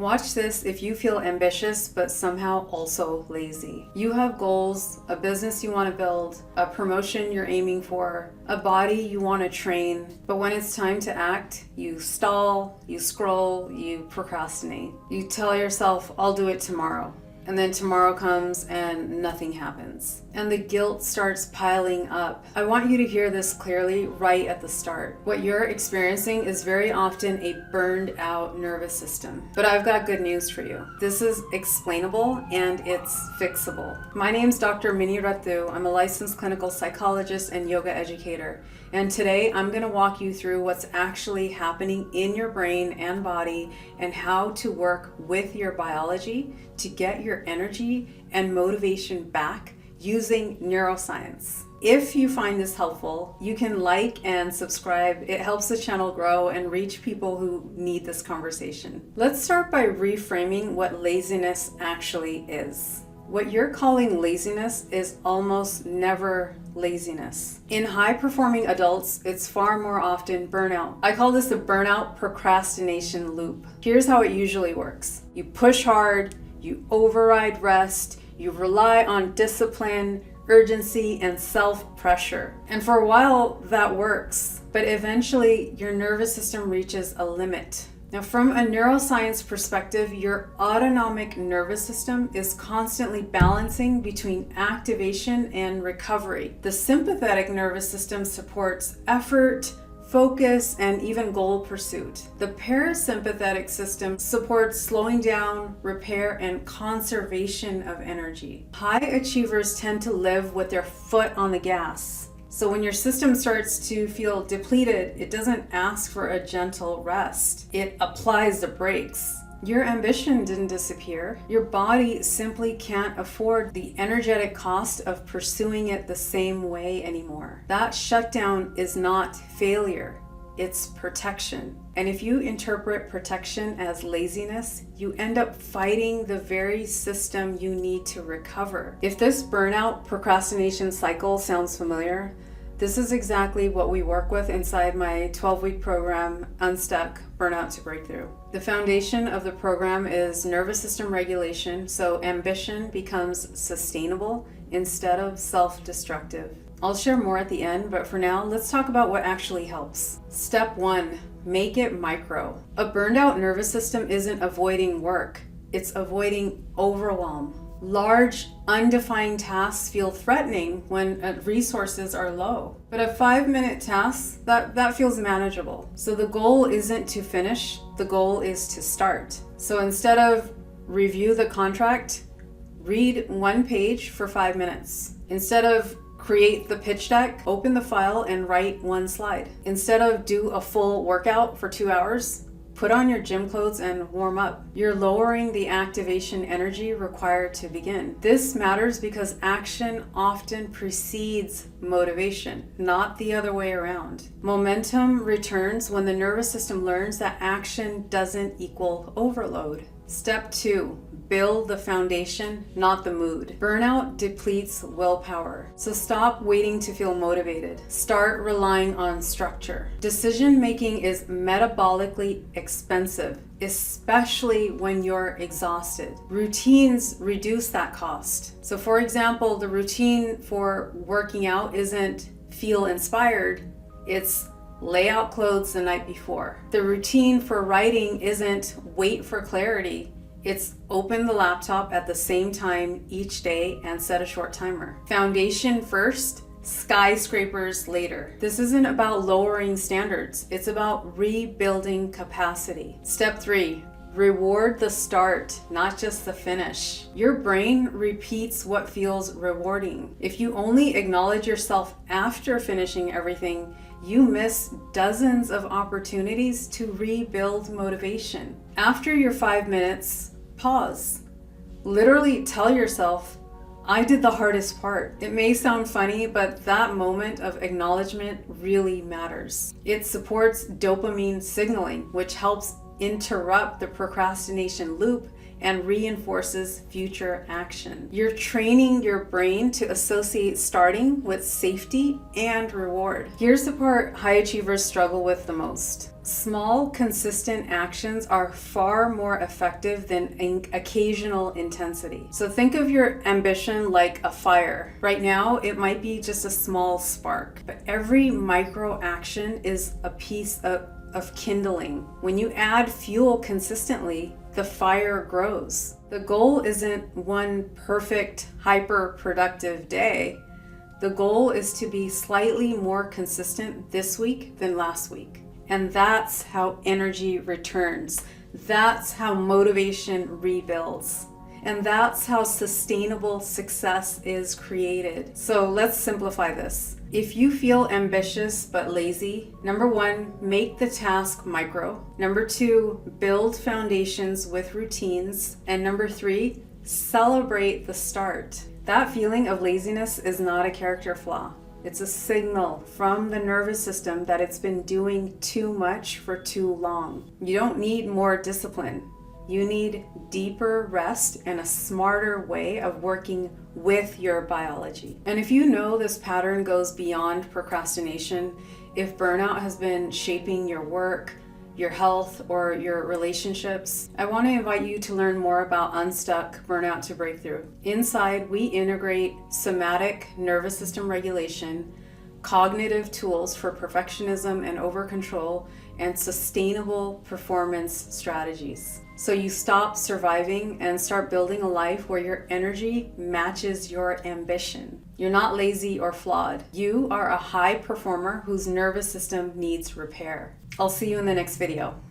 Watch this if you feel ambitious but somehow also lazy. You have goals, a business you want to build, a promotion you're aiming for, a body you want to train, but when it's time to act, you stall, you scroll, you procrastinate. You tell yourself, I'll do it tomorrow. And then tomorrow comes and nothing happens. And the guilt starts piling up. I want you to hear this clearly right at the start. What you're experiencing is very often a burned out nervous system. But I've got good news for you. This is explainable and it's fixable. My name's Dr. Ratu. I'm a licensed clinical psychologist and yoga educator. And today I'm going to walk you through what's actually happening in your brain and body and how to work with your biology to get your energy and motivation back using neuroscience. If you find this helpful, you can like and subscribe. It helps the channel grow and reach people who need this conversation. Let's start by reframing what laziness actually is. What you're calling laziness is almost never laziness. In high-performing adults, it's far more often burnout. I call this the burnout procrastination loop. Here's how it usually works. You push hard, you override rest, you rely on discipline, urgency, and self-pressure. And for a while, that works. But eventually, your nervous system reaches a limit. Now, from a neuroscience perspective, your autonomic nervous system is constantly balancing between activation and recovery. The sympathetic nervous system supports effort, focus, and even goal pursuit. The parasympathetic system supports slowing down, repair, and conservation of energy. High achievers tend to live with their foot on the gas. So when your system starts to feel depleted, it doesn't ask for a gentle rest. It applies the brakes. Your ambition didn't disappear. Your body simply can't afford the energetic cost of pursuing it the same way anymore. That shutdown is not failure. It's protection. And if you interpret protection as laziness, you end up fighting the very system you need to recover. If this burnout procrastination cycle sounds familiar, this is exactly what we work with inside my 12-week program, Unstuck Burnout to Breakthrough. The foundation of the program is nervous system regulation, so ambition becomes sustainable instead of self-destructive. I'll share more at the end, but for now, let's talk about what actually helps. Step 1, make it micro. A burned out nervous system isn't avoiding work, it's avoiding overwhelm. Large, undefined tasks feel threatening when resources are low. But a 5-minute task, that feels manageable. So the goal isn't to finish, the goal is to start. So instead of review the contract, read 1 page for 5 minutes. Instead of create the pitch deck, open the file and write 1 slide. Instead of do a full workout for 2 hours, put on your gym clothes and warm up. You're lowering the activation energy required to begin. This matters because action often precedes motivation, not the other way around. Momentum returns when the nervous system learns that action doesn't equal overload. Step 2, build the foundation, not the mood. Burnout depletes willpower. So stop waiting to feel motivated. Start relying on structure. Decision making is metabolically expensive, especially when you're exhausted. Routines reduce that cost. So for example, the routine for working out isn't feel inspired, it's lay out clothes the night before. The routine for writing isn't wait for clarity, it's open the laptop at the same time each day and set a short timer. Foundation first, skyscrapers later. This isn't about lowering standards, it's about rebuilding capacity. Step 3, reward the start, not just the finish. Your brain repeats what feels rewarding. If you only acknowledge yourself after finishing everything, you miss dozens of opportunities to rebuild motivation. After your 5 minutes, pause. Literally tell yourself, I did the hardest part. It may sound funny, but that moment of acknowledgement really matters. It supports dopamine signaling, which helps interrupt the procrastination loop and reinforces future action. You're training your brain to associate starting with safety and reward. Here's the part high achievers struggle with the most. Small, consistent actions are far more effective than occasional intensity. So think of your ambition like a fire. Right now, it might be just a small spark, but every micro action is a piece of kindling. When you add fuel consistently, the fire grows. The goal isn't one perfect, hyper-productive day. The goal is to be slightly more consistent this week than last week. And that's how energy returns. That's how motivation rebuilds. And that's how sustainable success is created. So let's simplify this. If you feel ambitious but lazy, number 1, make the task micro. Number 2, build foundations with routines. And number 3, celebrate the start. That feeling of laziness is not a character flaw. It's a signal from the nervous system that it's been doing too much for too long. You don't need more discipline. You need deeper rest and a smarter way of working with your biology. And if you know this pattern goes beyond procrastination, if burnout has been shaping your work, your health, or your relationships, I want to invite you to learn more about Unstuck Burnout to Breakthrough. Inside, we integrate somatic nervous system regulation, cognitive tools for perfectionism and over-control, and sustainable performance strategies. So you stop surviving and start building a life where your energy matches your ambition. You're not lazy or flawed. You are a high performer whose nervous system needs repair. I'll see you in the next video.